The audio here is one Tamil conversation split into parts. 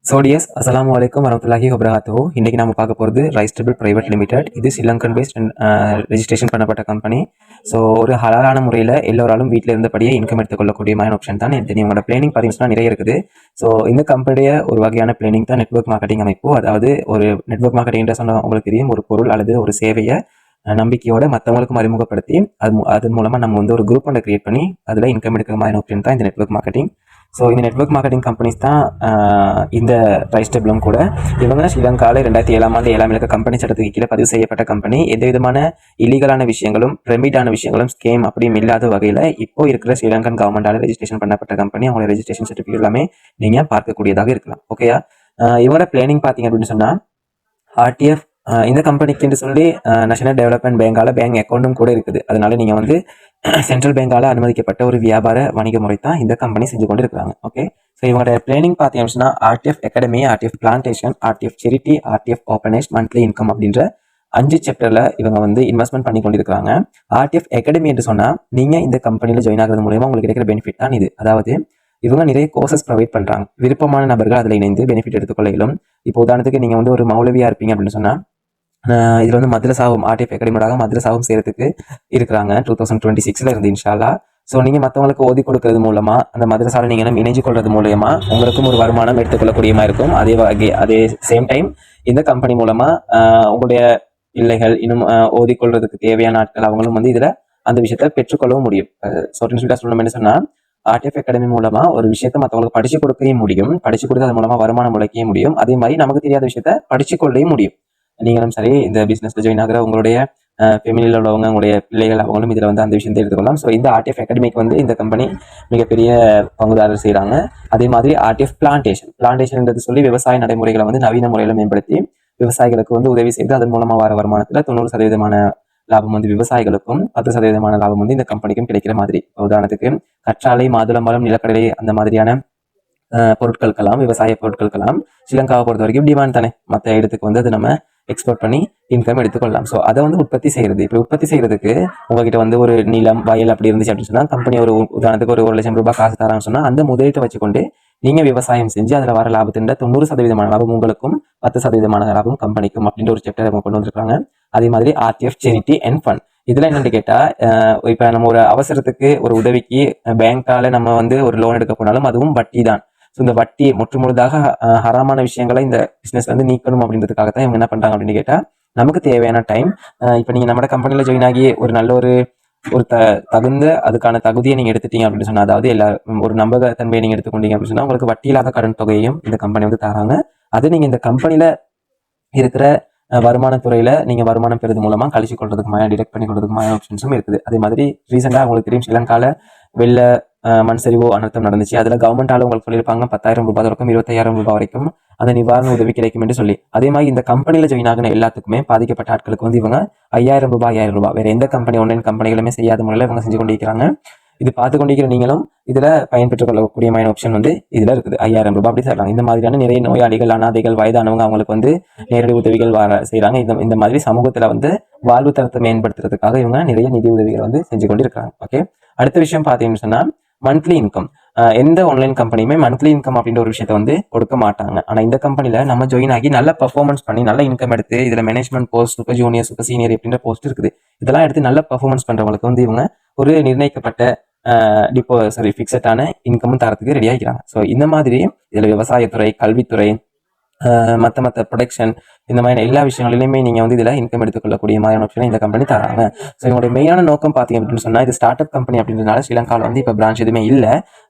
சோடியஸ் அஸ்ஸலாமு அலைக்கும் வரமத்துல்லாஹி வபரகாத்துஹு. இன்னைக்கு நம்ம பார்க்க போகிறது ரைஸ்டபிள் பிரைவேட் லிமிடெட். இது ஸ்ரீலங்கன் பேஸ்ட் ரெஜிஸ்ட்ரேஷன் பண்ணப்பட்ட கம்பெனி. ஸோ ஒரு ஹலாலான முறையில் எல்லோராலும் வீட்டில் இருந்தபடியே இன்கம் எடுத்துக்கொள்ளக்கூடிய மாதிரி ஆப்ஷன் தான் இது. உங்களோட பிளானிங் பார்த்தீங்கன்னா நிறைய இருக்குது. ஸோ இந்த கம்பெனிய ஒரு வகையான பிளானிங் தான் நெட்வொர்க் மார்க்கெட்டிங் அமைப்பு. அதாவது ஒரு நெட்வொர்க் மார்க்கெட்டிங் சொன்னால் உங்களுக்கு தெரியும், ஒரு பொருள் அல்லது ஒரு சேவையை நம்பிக்கையோட மற்றவங்களுக்கும் அறிமுகப்படுத்தி அது மூலமாக நம்ம வந்து ஒரு குரூப் ஒன்றை கிரியேட் பண்ணி அதில் இன்கம் எடுக்கிற மாதிரி ஆப்ஷன் தான் இந்த நெட்வொர்க் மார்க்கெட்டிங். ஸோ இந்த நெட்வொர்க் மார்க்கெட்டிங் கம்பெனிஸ் தான் இந்த ரைஸ்டபிளும் கூட. இவங்க ஸ்ரீலங்காவில் 2007ஆம் ஆண்டு 7ஆம் இலக்க கம்பெனி சட்டத்துக்கு கீழே பதிவு செய்யப்பட்ட கம்பெனி. எந்த விதமான இல்லீகலான விஷயங்களும் பிரமிடான விஷயங்களும் ஸ்கேம் அப்படியும் இல்லாத வகையில் இப்போ இருக்கிற ஸ்ரீலங்கன் கவர்மெண்டால ரெஜிஸ்ட்ரேஷன் பண்ணப்பட்ட கம்பெனி. அவங்களோட ரெஜிஸ்ட்ரேஷன் சர்டிஃபிகேட் எல்லாமே நீங்கள் பார்க்கக்கூடியதாக இருக்கலாம். ஓகேயா? இவங்களோட பிளானிங் பார்த்தீங்க அப்படின்னு சொன்னால் ஆர்டிஎஃப் இந்த கம்பெனிக்கு சொல்லி நேஷனல் டெவலப்மெண்ட் பேங்கால பேங்க் அக்கௌண்ட்டும் கூட இருக்குது. அதனால நீங்கள் வந்து சென்ட்ரல் பேங்கால அனுமதிக்கப்பட்ட ஒரு வியாபார வணிக முறை தான் இந்த கம்பெனி செஞ்சு கொண்டு இருக்கிறாங்க. ஓகே, ஸோ இவங்களோட பிளானிங் பார்த்தீங்கன்னா RDF academy, RDF plantation, RDF charity, RDF orphanage, monthly income அப்படின்ற 5 சாப்டர்ல இவங்க வந்து இன்வெஸ்ட்மெண்ட் பண்ணி கொண்டிருக்காங்க. ஆர்டிஎஃப் அகாடமி என்று சொன்னால் நீங்கள் இந்த கம்பெனியில் ஜாயின் ஆகிறது மூலமா உங்களுக்கு கிடைக்கிற பெனிஃபிட் தான் இது. அதாவது இவங்க நிறைய கோர்சஸ் ப்ரொவைட் பண்ணுறாங்க. விருப்பமான நபர்கள் அதில் இணைந்து பெனிஃபிட் எடுத்துக்கொள்ளும். இப்போ உதாரணத்துக்கு நீங்கள் வந்து ஒரு மௌலவியாக இருப்பீங்க அப்படின்னு சொன்னால் இதில் வந்து மദ്രസാவும் ஆர்டிஎஃப் அகாடமியோட மദ്രസാவும் செய்யறதுக்கு இருக்கிறாங்க 2026 இருந்து இன்ஷால்லா. ஸோ நீங்கள் மற்றவங்களுக்கு ஓதி கொடுக்கறது மூலமா அந்த மദ്രസാவில் நீங்கள் இணைஞ்சு கொள்றது மூலமா உங்களுக்கும் ஒரு வருமானம் எடுத்துக்கொள்ளக்கூடியமா இருக்கும். அதே சேம் டைம் இந்த கம்பெனி மூலமா உங்களுடைய பிள்ளைகள் இன்னும் ஓதிக்கொள்றதுக்கு தேவையான ஆட்கள் அவங்களும் வந்து இதில் அந்த விஷயத்த பெற்றுக்கொள்ளவும் முடியும். சொல்லணும் என்ன சொன்னால் ஆர்டிஎஃப் அகாடமி மூலமா ஒரு விஷயத்த மற்றவங்களுக்கு படிச்சு கொடுக்கவும் முடியும். படிச்சு கொடுத்து அது மூலமா வருமானம் உழைக்கவும் முடியும். அதே மாதிரி நமக்கு தெரியாத விஷயத்த படிச்சு கொள்ளவும் முடியும். நீங்களும் சரி இந்த பிசினஸ்ல ஜாயின் ஆகிற உங்களுடைய ஃபேமிலியில் உள்ளவங்க, உங்களுடைய பிள்ளைகள் அவங்களும் இதில் வந்து அந்த விஷயத்தை எடுத்துக்கொள்ளலாம். ஸோ இந்த ஆர்டிஎஃப் அகாடமிக்கு வந்து இந்த கம்பெனி மிகப்பெரிய பங்குதாரர் செய்கிறாங்க. அதே மாதிரி ஆர்டிஎஃப் பிளான்டேஷன்ன்றது சொல்லி விவசாய நடைமுறைகளை வந்து நவீன முறையில் மேம்படுத்தி விவசாயிகளுக்கு வந்து உதவி செய்து அதன் மூலமாக வர வருமானத்தில் 90% லாபம் வந்து விவசாயிகளுக்கும் 10% லாபம் வந்து இந்த கம்பெனிக்கும் கிடைக்கிற மாதிரி. உதாரணத்துக்கு கற்றாழை, மாதுளம்பழம், நிலக்கடலை அந்த மாதிரியான பொருட்களுக்கெல்லாம், விவசாய பொருட்களுக்கெல்லாம் ஸ்ரீலங்காவை பொறுத்த வரைக்கும் டிமாண்ட் தானே. மற்ற இடத்துக்கு வந்து அது நம்ம எக்ஸ்போர்ட் பண்ணி இன்கம் எடுத்துக்கொள்ளலாம். ஸோ அதை வந்து உற்பத்தி செய்யறது. இப்போ உற்பத்தி செய்யறதுக்கு உங்ககிட்ட வந்து ஒரு நிலம், வயல் அப்படி இருந்துச்சு அப்படின்னு சொன்னால் கம்பெனி ஒரு உதாரணத்துக்கு ஒரு 1 லட்சம் ரூபாய் காசு தரான்னு சொன்னால் அந்த முதலீட்டை வச்சுக்கொண்டு நீங்கள் விவசாயம் செஞ்சு அதில் வர லாபத்தின் 90% லாபம் உங்களுக்கும் 10% லாபம் கம்பெனிக்கும் அப்படின்ற ஒரு சாப்டர் அவங்க கொண்டு வந்திருக்காங்க. அதே மாதிரி ஆர்டிஎஃப் செரிட்டி அண்ட் ஃபண்ட். இதில் என்னென்னு கேட்டால் இப்போ நம்ம ஒரு அவசரத்துக்கு ஒரு உதவிக்கு பேங்கால நம்ம வந்து ஒரு லோன் எடுக்க போனாலும் அதுவும் வட்டி தான். ஸோ இந்த வட்டி முற்றுமுழுதாக ஹராமான விஷயங்களை இந்த பிஸ்னஸ் வந்து நீக்கணும் அப்படின்றதுக்காக தான் இவங்க என்ன பண்ணுறாங்க அப்படின்னு கேட்டால் நமக்கு தேவையான டைம் இப்போ நீங்கள் நம்ம கம்பெனியில் ஜாயின் ஆகி ஒரு நல்ல ஒரு தகுந்த அதுக்கான தகுதியை நீங்கள் எடுத்துட்டீங்க அப்படின்னு சொன்னால், அதாவது ஒரு நம்பகத்தன்மையை நீங்கள் எடுத்துக்கொண்டீங்க அப்படின்னு சொன்னால் உங்களுக்கு வட்டி இல்லாத கடன் தொகையையும் இந்த கம்பெனி வந்து தராங்க. அது நீங்கள் இந்த கம்பெனியில் இருக்கிற வருமானத்துறையில் நீங்கள் வருமானம் பெறுறது மூலமாக கழிச்சு கொள்றதுக்கு டிடெக்ட் பண்ணி கொள்றதுக்கு ஆப்ஷன்ஸும் இருக்குது. அதே மாதிரி ரீசெண்டாக உங்களுக்கு தெரியும் ஸ்ரீலங்காவில் வெள்ள மண் சரிவோ அனர்த்தம் நடந்துச்சு. அதில் கவர்மெண்டால உங்களுக்கு சொல்லியிருப்பாங்க 10,000 ரூபாய் தொடக்கம் 25,000 ரூபாய் வரைக்கும் அந்த நிவாரண உதவி கிடைக்கும் என்று சொல்லி. அதே மாதிரி இந்த கம்பெனியில் ஜாயின் ஆகின எல்லாத்துக்குமே பாதிக்கப்பட்ட ஆட்களுக்கு வந்து இவங்க 5,000 ரூபாய் வேற எந்த கம்பெனி ஆன்லைன் கம்பெனிகளுமே செய்யாத முறையில் இவங்க செஞ்சு கொண்டிருக்கிறாங்க. இது பார்த்து கொண்டிருக்கிற நீங்களும் இதில் பயன்பெற்றுக் கொள்ளக்கூடிய ஆப்ஷன் வந்து இதில் இருக்குது. 5,000 ரூபாய் அப்படி சொல்லலாம். இந்த மாதிரியான நிறைய நோயாளிகள், அனாதைகள், வயதானவங்க அவங்களுக்கு வந்து நேரடி உதவிகள் செய்கிறாங்க. இந்த மாதிரி சமூகத்தில் வந்து வாழ்வு தரத்தை மேம்படுத்துறதுக்காக இவங்க நிறைய நிதி உதவிகள் வந்து செஞ்சு கொண்டு இருக்காங்க. ஓகே, அடுத்த விஷயம் பார்த்தீங்கன்னு சொன்னால் மந்த்லி இன்கம். எந்த ஆன்லைன் கம்பெனியுமே மந்த்லி இன்கம் அப்படின்ற ஒரு விஷயத்த வந்து கொடுக்க மாட்டாங்க. ஆனால் இந்த கம்பெனியில் நம்ம ஜாயின் ஆகி நல்ல பர்ஃபார்மன்ஸ் பண்ணி நல்ல இன்கம் எடுத்து இதில் management post, super junior, super senior அப்படின்ற போஸ்ட் இருக்குது. இதெல்லாம் எடுத்து நல்ல பர்ஃபார்மன்ஸ் பண்ணுறவங்களுக்கு வந்து இவங்க ஒரு நிர்ணயிக்கப்பட்ட ஃபிக்ஸடான இன்கமும் தரத்துக்கு ரெடி ஆகிக்கிறாங்க. ஸோ இந்த மாதிரி இதில் விவசாயத்துறை, கல்வித்துறை, மற்ற ப்ரொடக்ஷன் இந்த மாதிரி எல்லா விஷயங்களிலுமே நீங்கள் வந்து இதில் இன்கம் எடுத்துக்கொள்ளக்கூடிய மாதிரியான ஆப்ஷனை இந்த கம்பெனி தராங்க. ஸோ இவங்களுடைய மெயினான நோக்கம் பார்த்தீங்க அப்படின்னு சொன்னால் இது ஸ்டார்ட் அப் கம்பெனி அப்படின்றதுனால ஸ்ரீலங்காவில் வந்து இப்போ பிரான்ச் எதுவுமே இல்லை.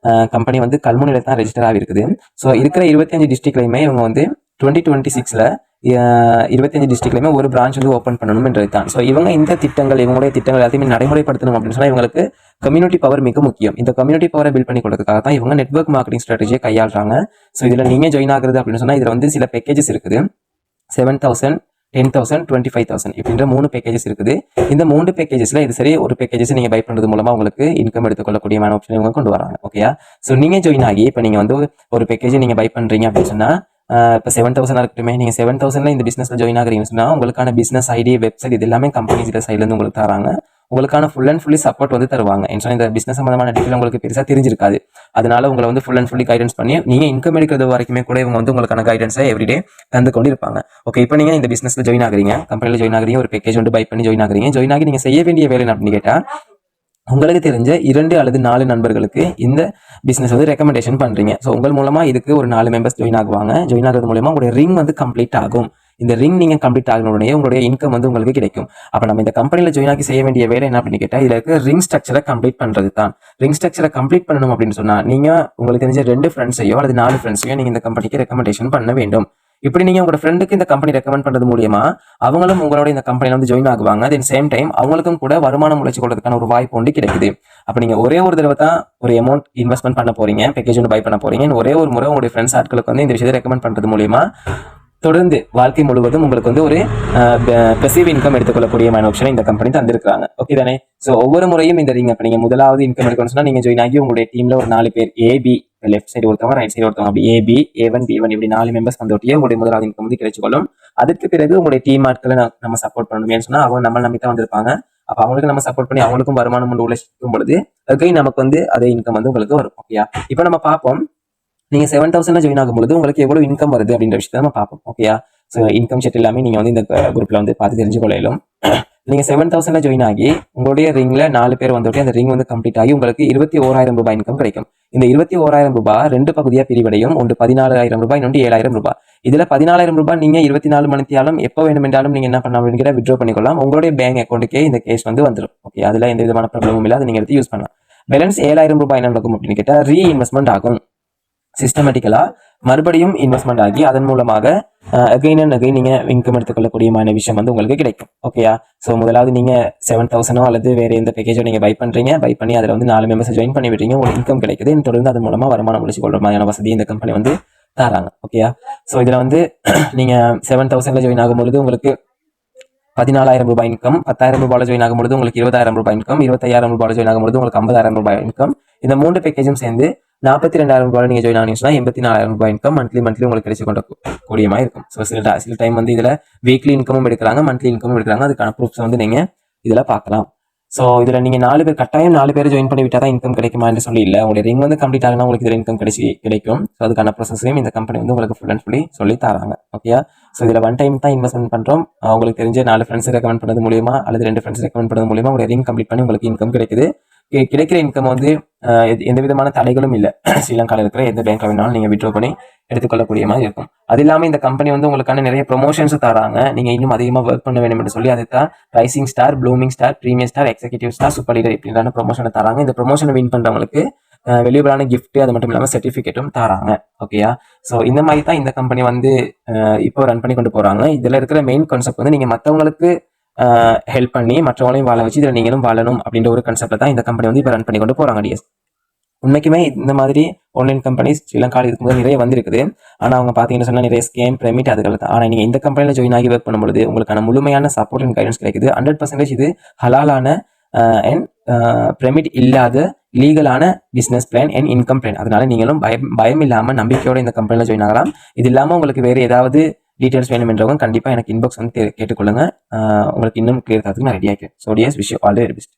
கம்பெனி வந்து கல்முனையில் தான் ரெஜிஸ்டர் ஆகிருக்குது. ஸோ இருக்கிற 25 டிஸ்ட்ரிக்ட்லையுமே இவங்க வந்து 2026 25 டிஸ்ட்ரிக்ட்லையுமே ஒரு பிரான்ச் வந்து ஓப்பன் பண்ணணும்ன்றது தான். ஸோ இவங்க இந்த திட்டங்கள், இவங்களுடைய திட்டங்கள் எல்லாத்தையுமே நடைமுறைப்படுத்தணும் அப்படின்னு சொன்னால் இவங்களுக்கு கம்யூனிட்டி பவர் மிக முக்கியம். இந்த கம்யூனிட்டி பவரை பில்ட் பண்ணி கொடுக்கறதுக்காக தான் இவங்க நெட்வொர்க் மார்க்கெட்டிங் ஸ்ட்ராட்டஜியை கையாளுறாங்க. ஸோ இதில் நீங்கள் ஜாயின் ஆகுறது அப்படின்னு சொன்னால் இதில் வந்து சில பேக்கேஜஸ் இருக்குது. 7,000, 10,000, 25,000 இப்படின்ற 3 பேக்கேஜஸ் இருக்குது. இந்த 3 பேக்கேஜஸ்ல இது சரி ஒரு பேக்கேஜஸ் நீங்கள் பை பண்ணுறது மூலமாக உங்களுக்கு இன்கம் எடுத்துக்கொள்ளக்கூடிய ஆப்ஷன் இவங்க கொண்டு வராங்க. ஓகேயா? ஸோ நீங்கள் ஜாயின் ஆகி இப்போ நீங்கள் வந்து ஒரு பேக்கேஜ் நீங்கள் பை பண்ணுறீங்க அப்படின்னு சொன்னால் இப்போ 7,000 இருக்கட்டுமே, நீங்கள் 7,000 இந்த பிஸ்னஸில் ஜாயின் ஆகுறீங்கன்னு சொன்னால் உங்களுக்கான பிஸ்னஸ் ஐடி, வெப்சைட் இது எல்லாமே கம்பெனிஸ் சைட்லேருந்து உங்களுக்கு தராங்க. உங்களுக்கான ஃபுல் அண்ட் ஃபுல்லி சப்போர்ட் வந்து தருவாங்க. இந்த பிசினஸ் சம்பந்தமான டீட்டெயில் உங்களுக்கு பெருசா தெரிஞ்சிருக்காது. அதனால உங்களை வந்து ஃபுல் அண்ட் ஃபுல்லி கைடன்ஸ் பண்ணி நீங்க இன்கம் எடுக்கிறது வரைக்குமே கூட இவங்க வந்து உங்களுக்கான கைடன்ஸை எவ்ரிடே தந்து கொண்டு இருப்பாங்க. ஓகே, இப்போ நீங்க இந்த பிசினஸ்ல ஜாயின் ஆகுறீங்க, கம்பெனில ஜாயின் ஆகுறீங்க, ஒரு பேக்கேஜ் வந்து பை பண்ணி ஜாயின் ஆகுறீங்க. ஜாயின் ஆகி நீங்க செய்ய வேண்டிய வேலை அப்படின்னு கேட்டா, உங்களுக்கு தெரிஞ்ச 2 அல்லது 4 நண்பர்களுக்கு இந்த பிசினஸ் வந்து ரெக்கமெண்டேஷன் பண்றீங்க. ஸோ உங்கள் மூலமா இதுக்கு ஒரு 4 மெம்பர்ஸ் ஜாயின் ஆகுவாங்க. ஜாயின் ஆகிறது மூலமா உங்களுடைய ரிங் வந்து கம்ப்ளீட் ஆகும். இந்த ரிங் நீங்க கம்ப்ளீட் ஆகின உடனே உங்களுடைய இன்கம் வந்து உங்களுக்கு கிடைக்கும். அப்ப நம்ம இந்த கம்பெனில ஜாயின் ஆகி செய்ய வேண்டிய வேலை என்ன அப்படின்னு கேட்டா, இதுல இருக்க ரிங் ஸ்ட்ரக்சரை கம்ப்ளீட் பண்றது தான். ரிங் ஸ்ட்ரக்சரை கம்ப்ளீட் பண்ணணும் அப்படின்னு சொன்னா, நீங்க உங்களுக்கு தெரிஞ்ச 2 ஃப்ரெண்ட்ஸையோ அல்லது 4 ஃப்ரெண்ட்ஸையோ நீங்க இந்த கம்பெனிக்கு ரெக்கமெண்டேஷன் பண்ண வேண்டும். இப்படி நீங்க உங்களோட ஃப்ரெண்டுக்கு இந்த கம்பெனி ரெக்கமெண்ட் பண்றது மூலியமா அவங்களும் உங்களோட இந்த கம்பெனில வந்து ஜாயின் ஆகுவாங்க. தென் சேம் டைம் அவங்களுக்கும் கூட வருமானம் உழைச்சு கொள்றதுக்கான ஒரு வாய்ப்பு ஒன்று கிடைக்குது. அப்ப நீங்க ஒரே ஒரு தடவை தான் ஒரு அமௌண்ட் இன்வெஸ்ட்மெண்ட் பண்ண போறீங்க, பேக்கேஜ் ஒன்று பை பண்ண போறீங்க. ஒரே ஒரு முறை உங்களுடைய ஃப்ரெண்ட்ஸ் ஆட்களுக்கு வந்து இந்த விஷயத்தை ரெக்கமெண்ட் பண்றது மூலியமா தொடர்ந்து வாழ்க்கை முழுவதும் உங்களுக்கு வந்து ஒரு பெசிவ் இன்கம் எடுத்துக்கொள்ளக்கூடிய ஆப்ஷனை இந்த கம்பெனி தந்திருக்காங்க. ஓகே தானே? ஸோ ஒவ்வொரு முறையும் இந்த ரிங் அப்ப நீங்க முதலாவது இன்கம் எடுக்கணும்னு சொன்னா நீங்க ஜாயின் ஆகி உங்களுடைய டீம்ல ஒரு 4 பேர் ஏபி, லெஃப்ட் சைடு ஒருத்தவங்க, ரைட் சைடு ஒருத்தவங்க, அப்படி ஏபி, A1, B1 இப்படி 4 மெம்பர்ஸ் வந்தோட்டியே உங்களுடைய முதலாவது இன்கம் வந்து கிடைச்சுக்கொள்ளும். அதுக்கு பிறகு உங்களுடைய டீம் ஆட்களை நம்ம சப்போர்ட் பண்ணணும்னு சொன்னா அவங்க நம்ம நம்பி தான் வந்திருப்பாங்க. அப்ப அவங்களுக்கு நம்ம சப்போர்ட் பண்ணி அவங்களுக்கும் வருமானம் ஒன்று உழைச்சிக்கும் பொழுது அதுக்கு நமக்கு வந்து அதே இன்கம் வந்து உங்களுக்கு வரும். ஓகேயா? இப்போ நம்ம பார்ப்போம், நீங்க 7,000 ஜாயின் ஆகும்போது உங்களுக்கு எவ்வளவு இன்கம் வருது அப்படின்ற விஷயத்தை நம்ம பார்ப்போம். ஓகேயா? ஸோ இன்கம் ஷீட் எல்லாமே நீங்க வந்து இந்த குரூப்ல வந்து பார்த்து தெரிஞ்சுக்கொள்ளும். நீங்க 7,000 ஜாயின் ஆகி உங்களுடைய ரிங்ல 4 பேர் வந்துட்டு அந்த ரிங் வந்து கம்ப்ளீட் ஆகி உங்களுக்கு 21,000 ரூபாய் இன்கம் கிடைக்கும். இந்த 21,000 ரூபாய் 2 பகுதியா பிரிவடையும். ஒன்று 14,000 ரூபாய், இன்னொன்று 7,000 ரூபாய். இதுல 14,000 ரூபாய் நீங்க 24 மணித்தியாலும் எப்போ வேண்டுமென்றாலும் நீங்க என்ன பண்ணலாம் அப்படிங்கிற வித்ட்ரா பண்ணிக்கொள்ளலாம். உங்களுடைய பேங்க் அக்கௌண்ட்டுக்கே இந்த கேஷ் வந்து வந்துடும். ஓகே, அதுல எந்த விதமான ப்ராப்ளமும் இல்லை. அதை நீங்க எடுத்து யூஸ் பண்ணலாம். பேலன்ஸ் 7,000 ரூபாய் என்ன நடக்கும் அப்படின்னு கேட்டா, ரீஇன்வெஸ்ட்மெண்ட் ஆகும். சிஸ்டமேட்டிக்கலா மறுபடியும் இன்வெஸ்ட்மெண்ட் ஆகி அதன் மூலமாக அகைன் அண்ட் அகைன் நீங்க இன்கம் எடுத்துக்கொள்ளக்கூடியமான விஷயம் வந்து உங்களுக்கு கிடைக்கும். ஓகேயா? ஸோ முதலாவது நீங்க 7,000 அல்லது வேற எந்த பேக்கேஜோ நீங்க பை பண்றீங்க, பை பண்ணி அதில் வந்து 4 மெம்பர்ஸ் ஜாயின் பண்ணி விடுறீங்க, உங்களுக்கு இன்கம் கிடைக்குது. தொடர்ந்து அதன் மூலமா வருமானம் உழைச்சு கொள்ற மாதிரியான வசதி இந்த கம்பெனி வந்து தராங்க. ஓகேயா? ஸோ இதுல வந்து நீங்க 7,000 ஜாயின் ஆகும்பொழுது உங்களுக்கு 14,000 ரூபாய் இன்கம், 10,000 ரூபாய் ஜாயின் ஆகும்போது உங்களுக்கு 20,000 ரூபாய் இன்கம், 25,000 ரூபாய் ஜாயின் ஆகும்போது உங்களுக்கு 50,000 ரூபாய் இன்கம். இந்த 3 பேக்கேஜும் சேர்ந்து 42,000 ரூபாய் நீங்க ஜாயின் ஆனீங்கன்னா 84,000 ரூபாய் இன்கம் மந்த்லி உங்களுக்கு கிடைச்சு கொண்ட கூடியமா இருக்கும். ஸோ சில டைம் வந்து இதுல வீக்லி இன்கமும் எடுக்கிறாங்க, மந்த்லி இன்கமும் எடுக்கிறாங்க. அதுக்கான ப்ரூஃப்ஸ் வந்து நீங்க இதுல பார்க்கலாம். ஸோ இதுல நீங்க 4 பேர் கட்டாயம் 4 பேர் ஜாயின் பண்ணி விட்டாதான் இன்கம் கிடைக்குமா என்று சொல்லி இல்லை. உங்களுடைய ரிங் வந்து கம்ப்ளீட் ஆகுனா உங்களுக்கு இதுல இன்கம் கிடைக்கும். ஸோ அதுக்கான ப்ரோசஸையும் இந்த கம்பெனி வந்து உங்களுக்கு ஃபுல் அண்ட் ஃபுல்லி சொல்லி தராங்க. ஓகே? ஸோ இதுல ஒன் டைம் தான் இன்வெஸ்ட்மெண்ட் பண்றோம். உங்களுக்கு தெரிஞ்ச 4 ஃப்ரெண்ட்ஸ் ரெக்கமெண்ட் பண்ணது மூலியமா அல்லது 2 ஃப்ரெண்ட்ஸ் ரெக்கமெண்ட் பண்ணது மூலியமா உங்களுடைய ரிங் கம்ப்ளீட் பண்ணி உங்களுக்கு இன்கம் கிடைக்குது. கிடைக்கிற இன்கம் வந்து எந்த விதமான தடைகளும் இல்லை. ஸ்ரீலங்காவில் இருக்கிற எந்த பேங்க்ல வேணாலும் நீங்க வித்ட்ரா பண்ணி எடுத்துக்கொள்ளக்கூடிய மாதிரி இருக்கும். அது இல்லாமல் இந்த கம்பெனி வந்து உங்களுக்கான நிறைய ப்ரொமோஷன்ஸ் தராங்க. நீங்க இன்னும் அதிகமாக ஒர்க் பண்ண வேண்டும் என்று சொல்லி அதுதான் rising star, blooming star, premier star, executive star, super leader இப்படின்ற ப்ரொமோஷனை தராங்க. இந்த ப்ரொமோஷனை வின் பண்றவங்களுக்கு வெளியூரான கிஃப்ட், அது மட்டும் இல்லாமல் சர்டிஃபிகேட்டும் தராங்க. ஓகேயா? ஸோ இந்த மாதிரி தான் இந்த கம்பெனி வந்து இப்போ ரன் பண்ணி கொண்டு போறாங்க. இதுல இருக்கிற மெயின் கான்செப்ட் வந்து நீங்க மற்றவங்களுக்கு ஹெல்ப் பண்ணி மற்றவங்களையும் வாழ வச்சு இதில் நீங்களும் வாழணும் அப்படின்ற ஒரு கான்செப்ட்ல தான் இந்த கம்பெனி வந்து இப்போ ரன் பண்ணி கொண்டு போறாங்க. டிஎஸ் உண்மைக்குமே இந்த மாதிரி ஆன்லைன் கம்பெனிஸ் ஸ்ரீலங்காவில் இருக்கும்போது நிறைய வந்திருக்குது. ஆனால் அவங்க பார்த்தீங்கன்னு சொன்னால் நிறைய ஸ்கேம், பிரமிட் அதுகள் தான். ஆனால் நீங்கள் இந்த கம்பெனியில் ஜாயின் ஆகி ஒர்க் பண்ணும்போது உங்களுக்கான முழுமையான சப்போர்ட் அண்ட் கைடன்ஸ் கிடைக்குது. 100% இது ஹலாலான அண்ட் பிரமிட் இல்லாத லீகலான business plan and income plan. அதனால நீங்களும் பயம் இல்லாமல் நம்பிக்கையோட இந்த கம்பெனியில் ஜாயின் ஆகலாம். இது இல்லாமல் உங்களுக்கு வேறு ஏதாவது டீடைல்ஸ் வேணும் என்றவங்க கண்டிப்பாக எனக்கு இன்பாக்ஸ் வந்து கேட்டுக்கொள்ளுங்க. உங்களுக்கு இன்னும் கிளியர் ஆகிறதுக்கு நான் ரெடி ஆகிக்கிறேன். So dears, wish you all the very best.